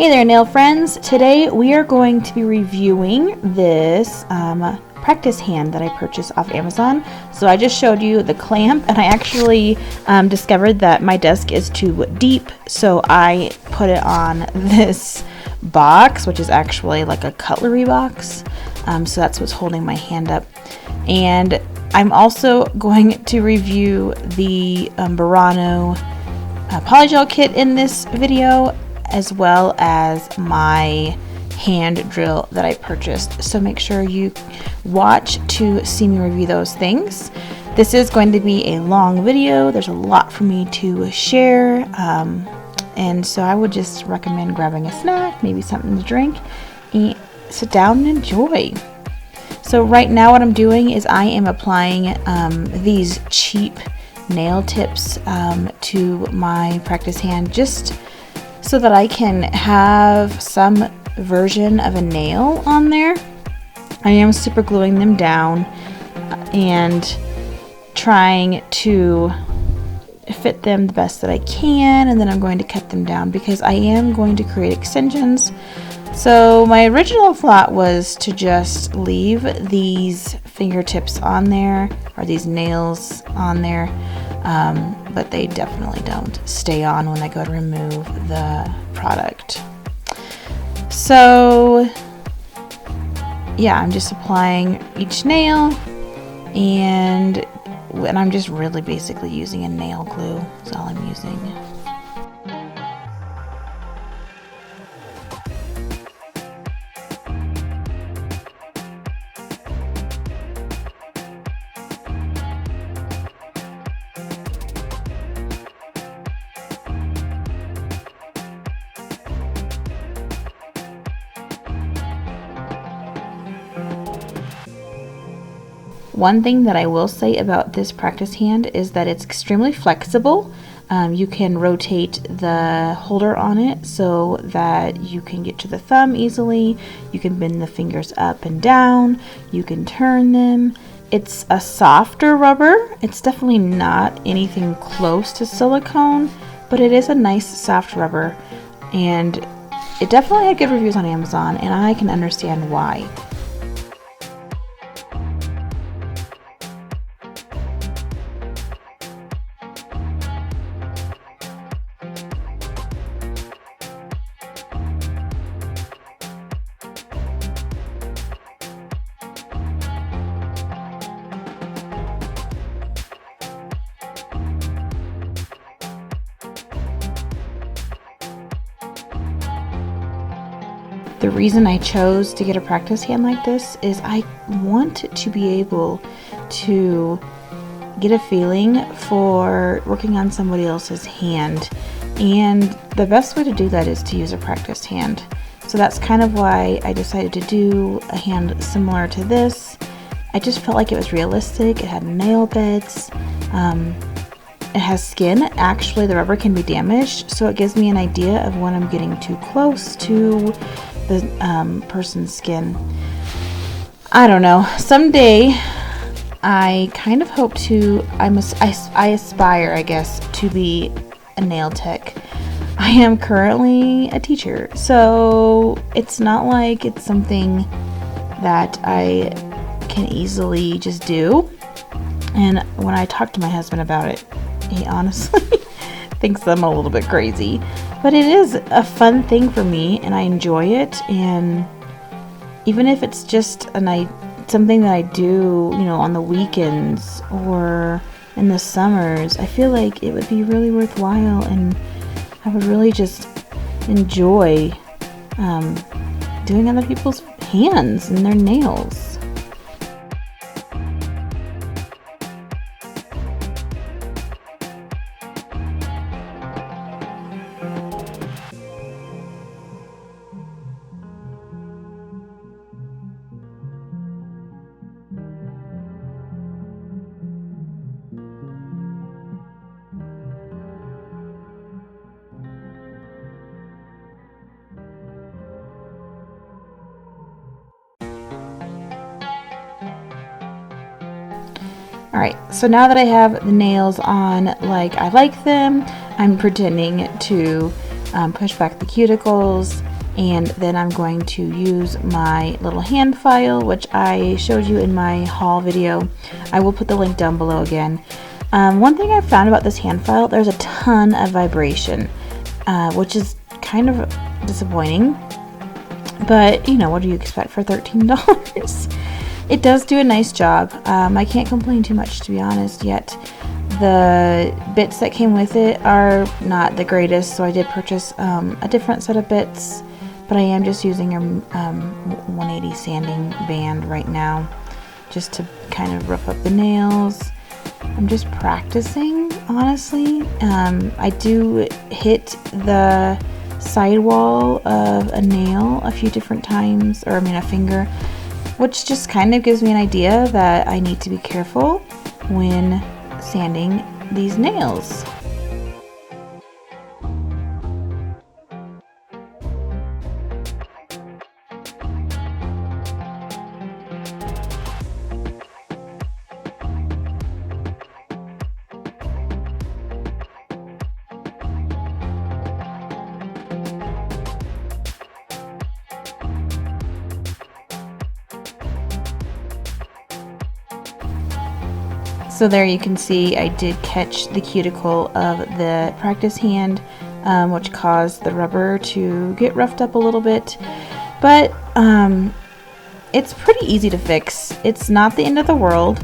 Hey there, nail friends. Today we are going to be reviewing this practice hand that I purchased off Amazon. So I just showed you the clamp, and I actually discovered that my desk is too deep, so I put it on this box, which is actually like a cutlery box. So that's what's holding my hand up. And I'm also going to review the Burano Polygel kit in this video, as well as my hand drill that I purchased. So make sure you watch to see me review those things. This is going to be a long video. There's a lot for me to share. And so I would just recommend grabbing a snack, maybe something to drink, and sit down and enjoy. So right now what I'm doing is I am applying these cheap nail tips to my practice hand, just so that I can have some version of a nail on there. I am super gluing them down and trying to fit them the best that I can, and then I'm going to cut them down because I am going to create extensions. So my original thought was to just leave these fingertips on there, or these nails on there, but they definitely don't stay on when I go to remove the product. So yeah, I'm just applying each nail, and I'm just really basically using a nail glue. That's all I'm using. One thing that I will say about this practice hand is that it's extremely flexible. You can rotate the holder on it so that you can get to the thumb easily. You can bend the fingers up and down. You can turn them. It's a softer rubber. It's definitely not anything close to silicone, but it is a nice soft rubber. And it definitely had good reviews on Amazon, and I can understand why. The reason I chose to get a practice hand like this is I want to be able to get a feeling for working on somebody else's hand, and the best way to do that is to use a practice hand. So that's kind of why I decided to do a hand similar to this. I just felt like it was realistic. It had nail beds. It has skin. Actually, the rubber can be damaged, so it gives me an idea of when I'm getting too close to the person's skin. I don't know. Someday I kind of hope to, I aspire, I guess, to be a nail tech. I am currently a teacher, so it's not like it's something that I can easily just do. And when I talk to my husband about it, he honestly thinks I'm a little bit crazy. But it is a fun thing for me, and I enjoy it. And even if it's just something that I do, on the weekends or in the summers, I feel like it would be really worthwhile, and I would really just enjoy doing other people's hands and their nails. Alright, so now that I have the nails on like I like them, I'm pretending to push back the cuticles And then I'm going to use my little hand file, which I showed you in my haul video. I will put the link down below again. One thing I found about this hand file, there's a ton of vibration, which is kind of disappointing. But, you know, what do you expect for $13? It does do a nice job. I can't complain too much, to be honest, yet. The bits that came with it are not the greatest, so I did purchase a different set of bits, but I am just using a 180 sanding band right now, just to kind of rough up the nails. I'm just practicing, honestly. I do hit the sidewall of a nail a few different times, or I mean a finger, which just kind of gives me an idea that I need to be careful when sanding these nails. So there you can see I did catch the cuticle of the practice hand, which caused the rubber to get roughed up a little bit, but it's pretty easy to fix. It's not the end of the world.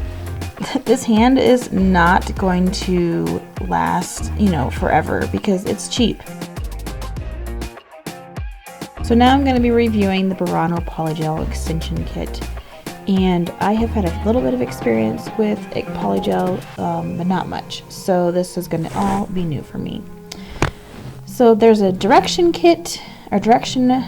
This hand is not going to last, you know, forever because it's cheap. So now I'm going to be reviewing the Burano Polygel extension kit. And I have had a little bit of experience with Polygel, but not much. So this is going to all be new for me. So there's a direction kit, or direction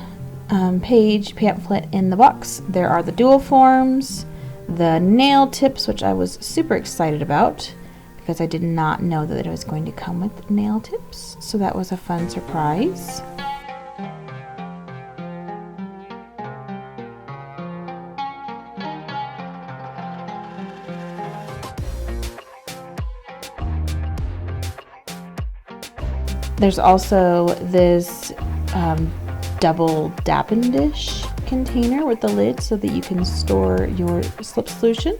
page pamphlet in the box. There are the dual forms, the nail tips, which I was super excited about because I did not know that it was going to come with nail tips. So that was a fun surprise. There's also this double dappen dish container with the lid so that you can store your slip solution.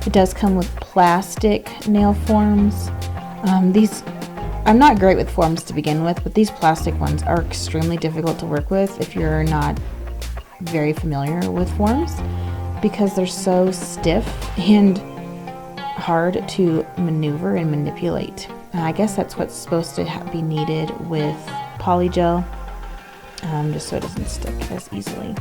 It does come with plastic nail forms. I'm not great with forms to begin with, but these plastic ones are extremely difficult to work with if you're not very familiar with forms, because they're so stiff and hard to maneuver and manipulate. I guess that's what's supposed to be needed with Polygel, just so it doesn't stick as easily.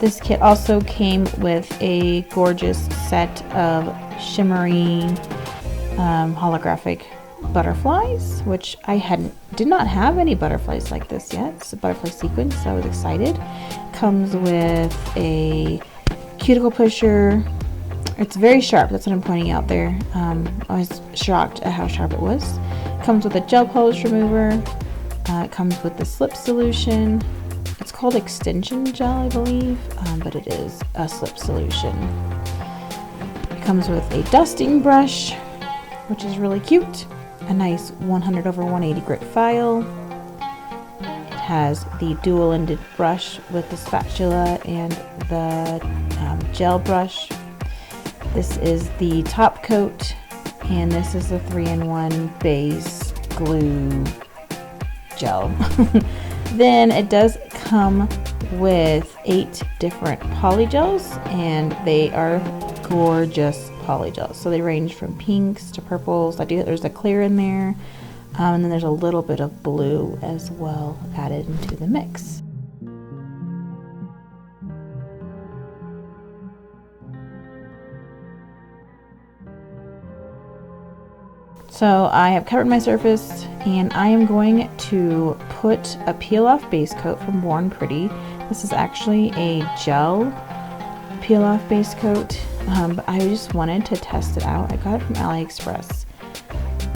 This kit also came with a gorgeous set of shimmery holographic butterflies, which I did not have any butterflies like this yet. It's a butterfly sequence, so I was excited. Comes with a cuticle pusher. It's very sharp, that's what I'm pointing out there. I was shocked at how sharp it was. Comes with a gel polish remover. It comes with the slip solution. It's called extension gel, I believe, but it is a slip solution. It comes with a dusting brush, which is really cute. A nice 100/180 grit file. It has the dual-ended brush with the spatula and the gel brush. This is the top coat, and this is the 3-in-1 base glue gel. Then it does come with 8 different polygels, and they are gorgeous polygels. So they range from pinks to purples. There's a clear in there, and then there's a little bit of blue as well added into the mix. So I have covered my surface, and I am going to put a peel-off base coat from Born Pretty. This is actually a gel peel-off base coat, but I just wanted to test it out. I got it from AliExpress.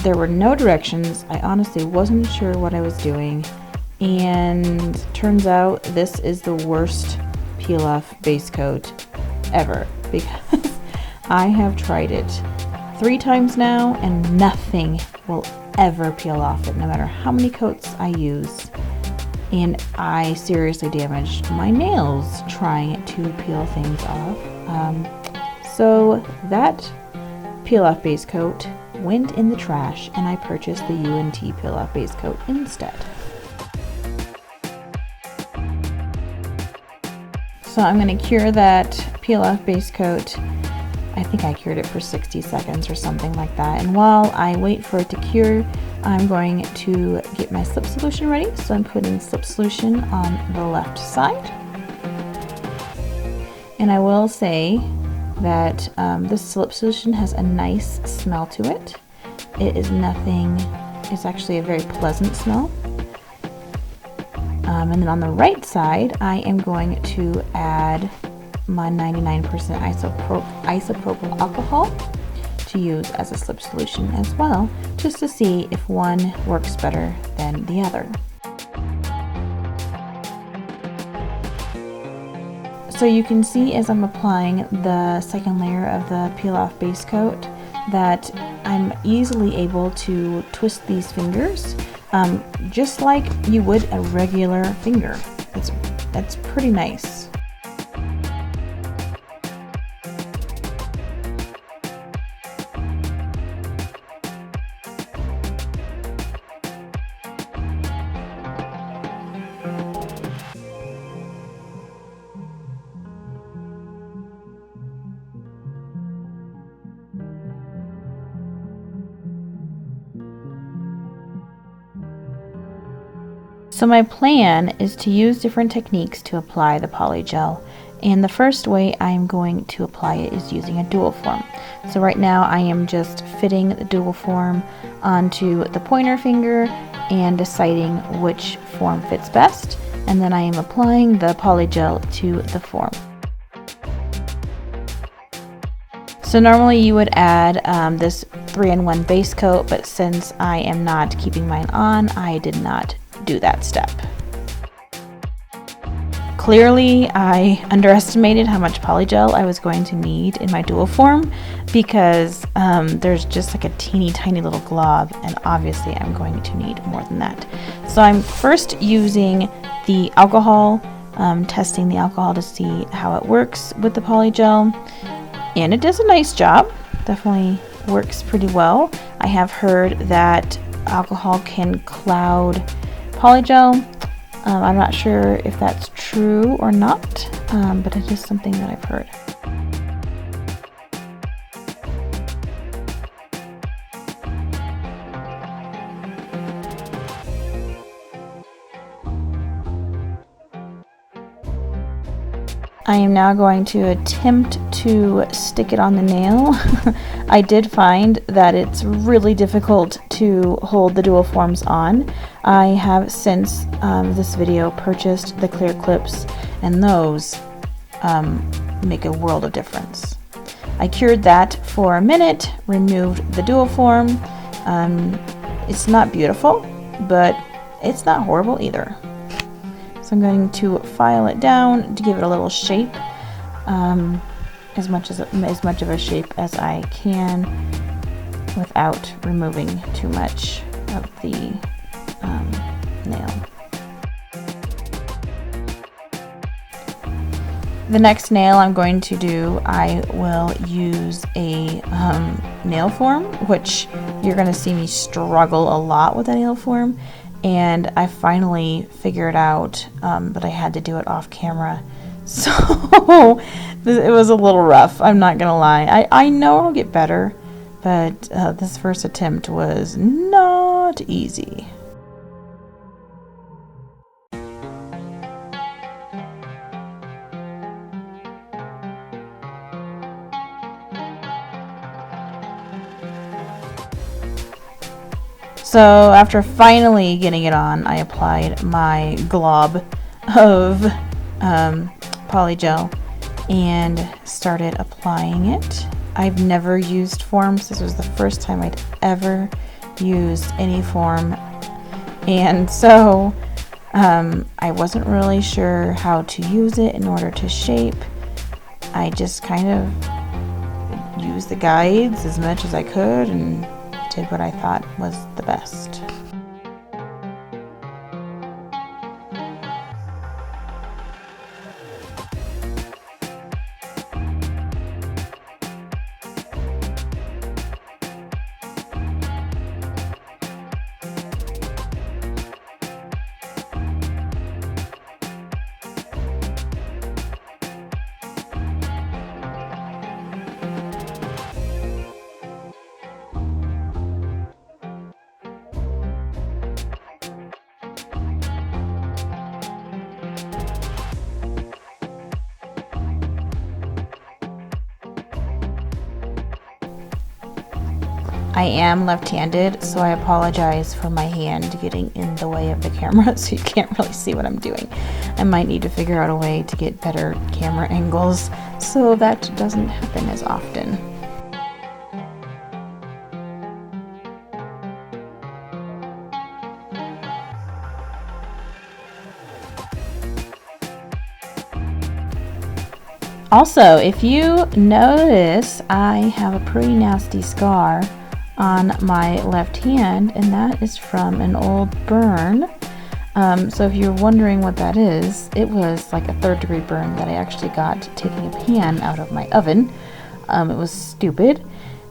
There were no directions. I honestly wasn't sure what I was doing, and turns out this is the worst peel-off base coat ever, because I have tried it 3 times now and nothing will ever peel off it, no matter how many coats I use. And I seriously damaged my nails trying to peel things off. So that peel off base coat went in the trash and I purchased the UNT peel off base coat instead. So I'm going to cure that peel off base coat. I think I cured it for 60 seconds or something like that. And while I wait for it to cure, I'm going to get my slip solution ready. So I'm putting slip solution on the left side. And I will say that this slip solution has a nice smell to it. It is nothing, it's actually a very pleasant smell. And then on the right side, I am going to add my 99% isopropyl alcohol to use as a slip solution as well, just to see if one works better than the other. So you can see as I'm applying the second layer of the peel off base coat that I'm easily able to twist these fingers just like you would a regular finger. That's pretty nice. So my plan is to use different techniques to apply the Polygel, and the first way I'm going to apply it is using a dual form. So right now I am just fitting the dual form onto the pointer finger and deciding which form fits best, and then I am applying the Polygel to the form. So normally you would add this 3-in-1 base coat, but since I am not keeping mine on, I did not do that step. Clearly I underestimated how much Polygel I was going to need in my dual form, because there's just like a teeny tiny little glob, and obviously I'm going to need more than that. So I'm first using the alcohol, testing the alcohol to see how it works with the Polygel, and it does a nice job. Definitely works pretty well. I have heard that alcohol can cloud Polygel. I'm not sure if that's true or not, but it is something that I've heard. I am now going to attempt to stick it on the nail. I did find that it's really difficult to hold the dual forms on. I have since this video purchased the clear clips, and those make a world of difference. I cured that for a minute, removed the dual form. It's not beautiful, but it's not horrible either. So I'm going to file it down to give it a little shape, as much of a shape as I can without removing too much of the nail. The next nail I'm going to do, I will use a nail form, which you're going to see me struggle a lot with that nail form. And I finally figured out that I had to do it off camera. So it was a little rough, I'm not gonna lie. I know it'll get better, but this first attempt was not easy. So after finally getting it on, I applied my glob of Polygel and started applying it. I've never used forms. This was the first time I'd ever used any form, and so I wasn't really sure how to use it in order to shape. I just kind of used the guides as much as I could and did what I thought was the best. I am left-handed, so I apologize for my hand getting in the way of the camera so you can't really see what I'm doing. I might need to figure out a way to get better camera angles so that doesn't happen as often. Also, if you notice, I have a pretty nasty scar on my left hand, and that is from an old burn. So if you're wondering what that is, it was like a 3rd-degree burn that I actually got taking a pan out of my oven. It was stupid,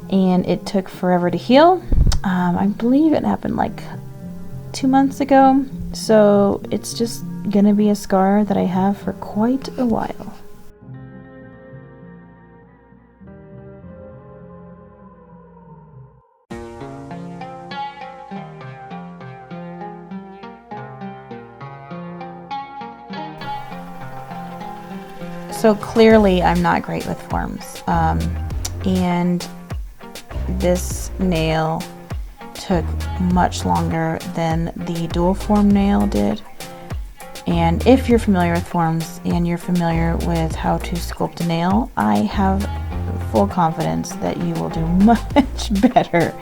and it took forever to heal. I believe it happened like 2 months ago, so it's just gonna be a scar that I have for quite a while. So clearly I'm not great with forms, and this nail took much longer than the dual form nail did. And if you're familiar with forms and you're familiar with how to sculpt a nail, I have full confidence that you will do much better.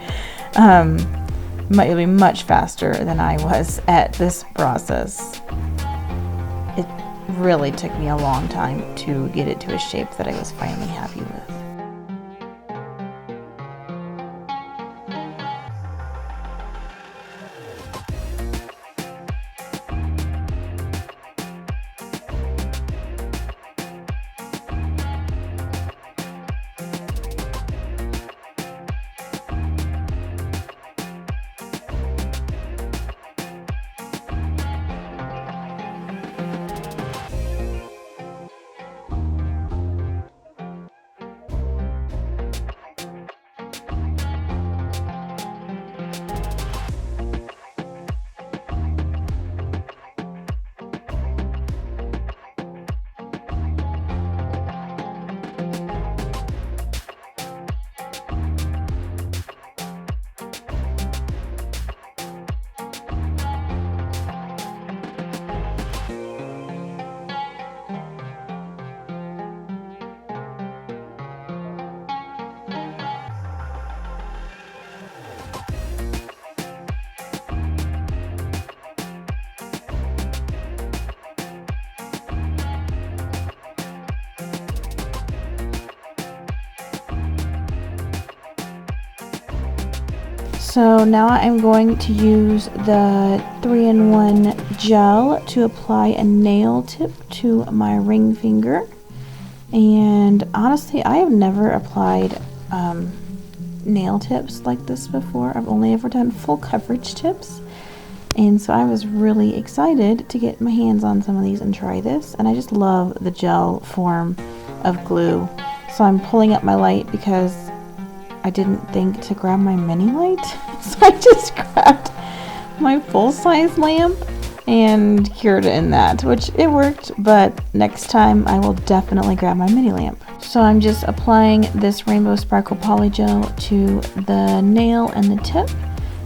You'll be much faster than I was at this process. It really took me a long time to get it to a shape that I was finally happy with. So now I'm going to use the 3-in-1 gel to apply a nail tip to my ring finger. And honestly, I have never applied nail tips like this before. I've only ever done full coverage tips. And so I was really excited to get my hands on some of these and try this. And I just love the gel form of glue. So I'm pulling up my light because I didn't think to grab my mini light. So I just grabbed my full-size lamp and cured it in that, which it worked, but next time I will definitely grab my mini lamp. So I'm just applying this Rainbow Sparkle Polygel to the nail and the tip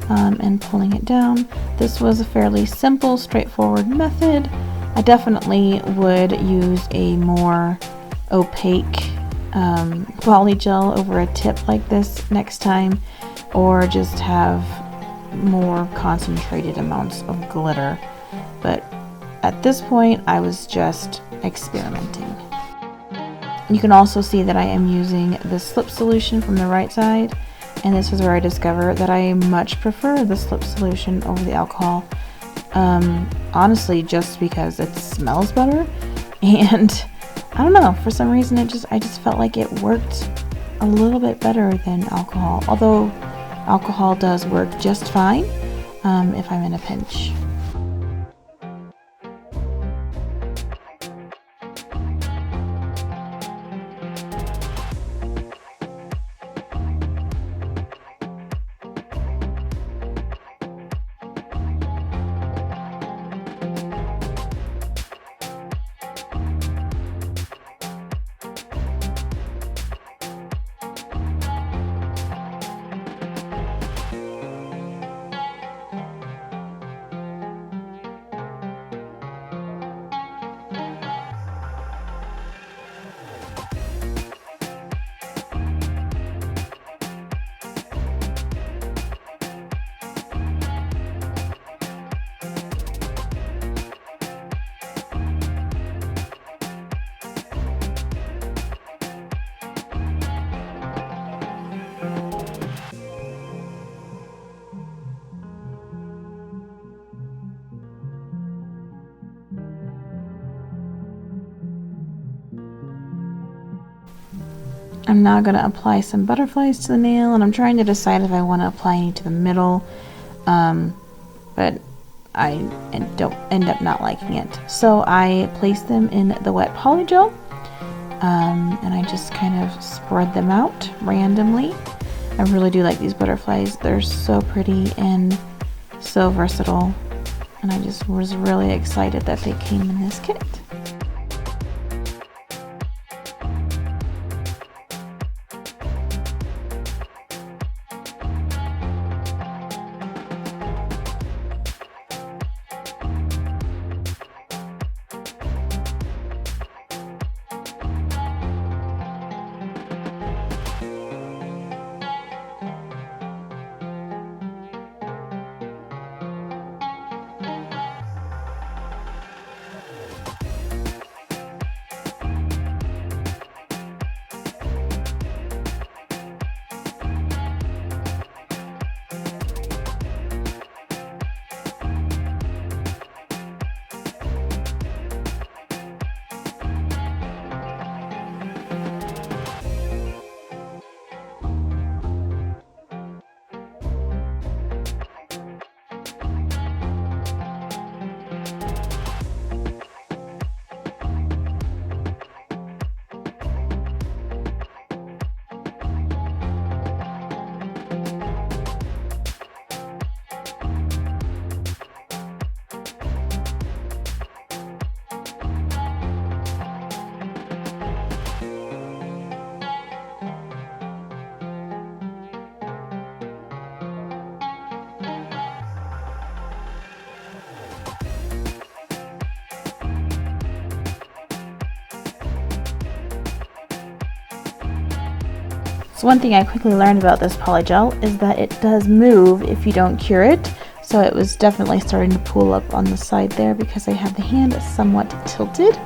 and pulling it down. This was a fairly simple, straightforward method. I definitely would use a more opaque polygel over a tip like this next time, or just have more concentrated amounts of glitter. But at this point I was just experimenting. You can also see that I am using the slip solution from the right side, and this is where I discovered that I much prefer the slip solution over the alcohol. Honestly, just because it smells better, and I don't know, for some reason I just felt like it worked a little bit better than alcohol, although alcohol does work just fine if I'm in a pinch. I'm now going to apply some butterflies to the nail, and I'm trying to decide if I want to apply any to the middle, but I don't end up not liking it. So I place them in the wet polygel, and I just kind of spread them out randomly. I really do like these butterflies. They're so pretty and so versatile, and I just was really excited that they came in this kit. So one thing I quickly learned about this polygel is that it does move if you don't cure it. So it was definitely starting to pool up on the side there because I had the hand somewhat tilted.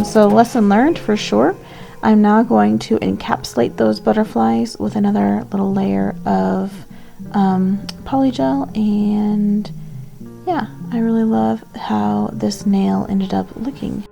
So lesson learned for sure. I'm now going to encapsulate those butterflies with another little layer of polygel, and yeah, I really love how this nail ended up looking.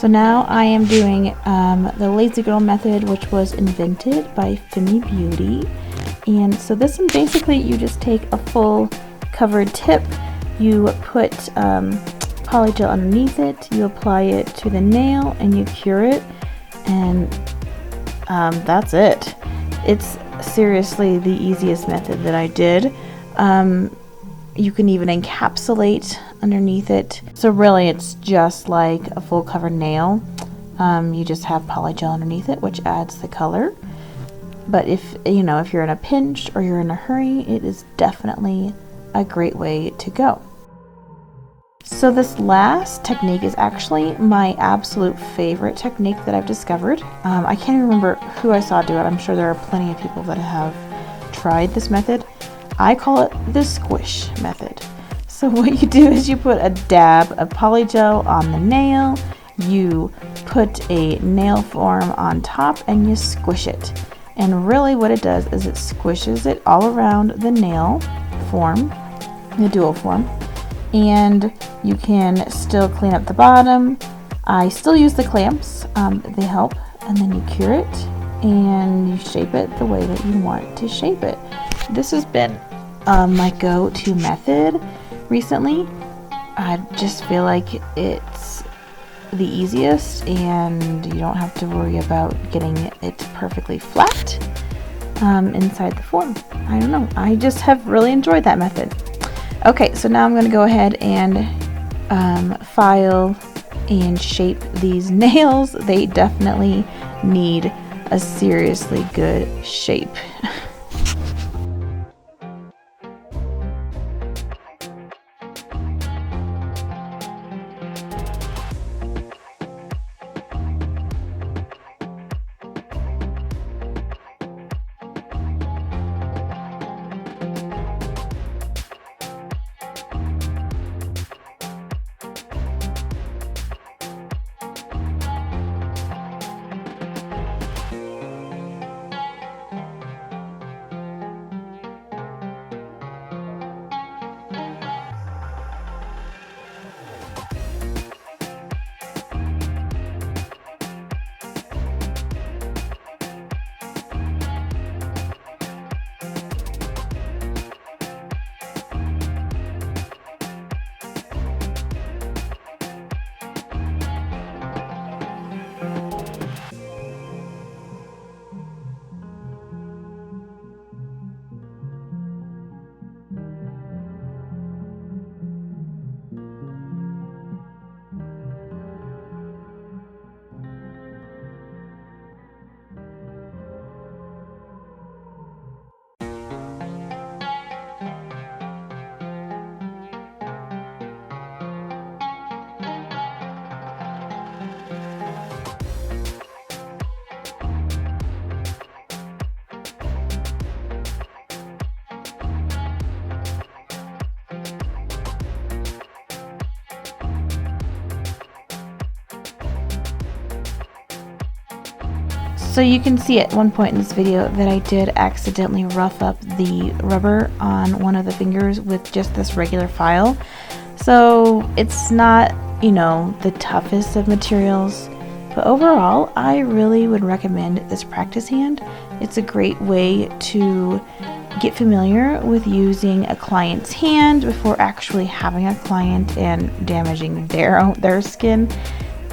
So now I am doing the Lazy Girl method, which was invented by Femi Beauty. And so this one, basically you just take a full covered tip, you put polygel underneath it, you apply it to the nail, and you cure it, and that's it. It's seriously the easiest method that I did. You can even encapsulate underneath it. So really it's just like a full covered nail. You just have polygel underneath it, which adds the color. But if you're in a pinch or you're in a hurry, it is definitely a great way to go. So this last technique is actually my absolute favorite technique that I've discovered. I can't even remember who I saw do it. I'm sure there are plenty of people that have tried this method. I call it the Squish Method. So what you do is you put a dab of polygel on the nail, you put a nail form on top, and you squish it. And really what it does is it squishes it all around the nail form, the dual form, and you can still clean up the bottom. I still use the clamps, they help, and then you cure it and you shape it the way that you want to shape it. This has been my go-to method recently. I just feel like it's the easiest and you don't have to worry about getting it perfectly flat inside the form. I don't know, I just have really enjoyed that method. Okay, so now I'm going to go ahead and file and shape these nails. They definitely need a seriously good shape. So you can see at one point in this video that I did accidentally rough up the rubber on one of the fingers with just this regular file. So it's not, the toughest of materials, but overall I really would recommend this practice hand. It's a great way to get familiar with using a client's hand before actually having a client and damaging their skin.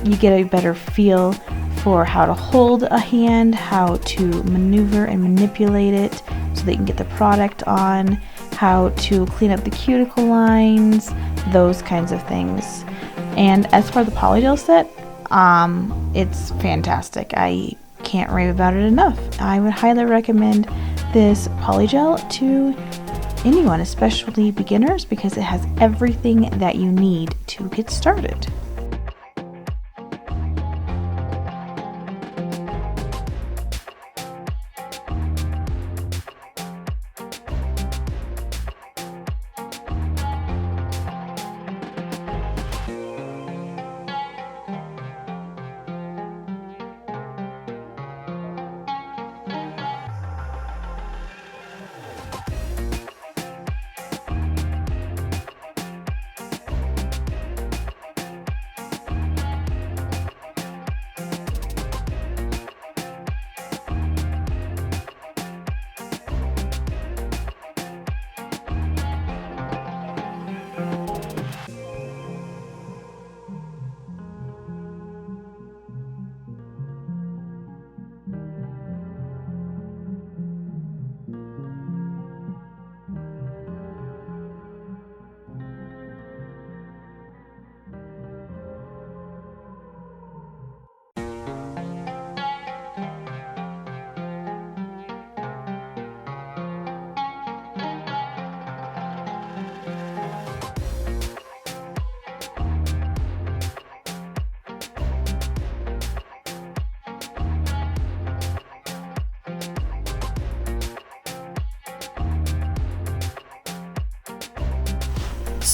You get a better feel for how to hold a hand, how to maneuver and manipulate it so that you can get the product on, how to clean up the cuticle lines, those kinds of things. And as for the polygel set, it's fantastic. I can't rave about it enough. I would highly recommend this polygel to anyone, especially beginners, because it has everything that you need to get started.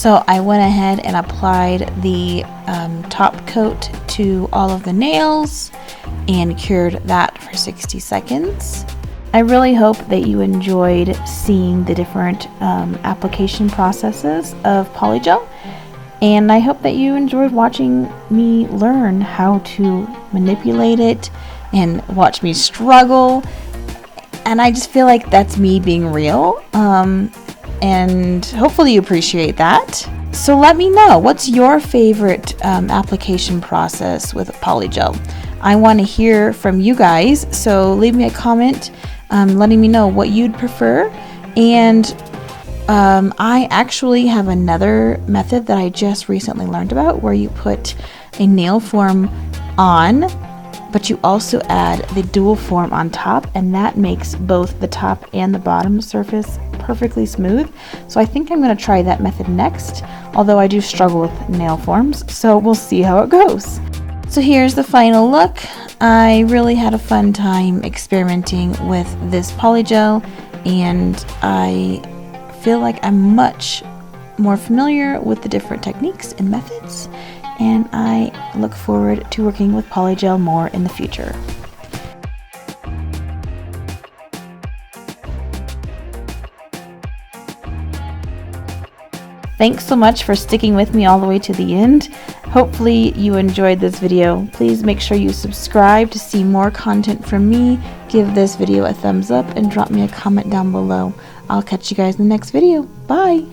So I went ahead and applied the top coat to all of the nails and cured that for 60 seconds. I really hope that you enjoyed seeing the different application processes of Polygel, and I hope that you enjoyed watching me learn how to manipulate it and watch me struggle. And I just feel like that's me being real, and hopefully you appreciate that. So let me know, what's your favorite application process with Polygel? I want to hear from you guys, so leave me a comment letting me know what you'd prefer. And I actually have another method that I just recently learned about, where you put a nail form on, but you also add the dual form on top, and that makes both the top and the bottom surface perfectly smooth. So I think I'm going to try that method next, although I do struggle with nail forms, so we'll see how it goes. So here's the final look. I really had a fun time experimenting with this Polygel, and I feel like I'm much more familiar with the different techniques and methods, and I look forward to working with Polygel more in the future. Thanks so much for sticking with me all the way to the end. Hopefully you enjoyed this video. Please make sure you subscribe to see more content from me. Give this video a thumbs up and drop me a comment down below. I'll catch you guys in the next video. Bye!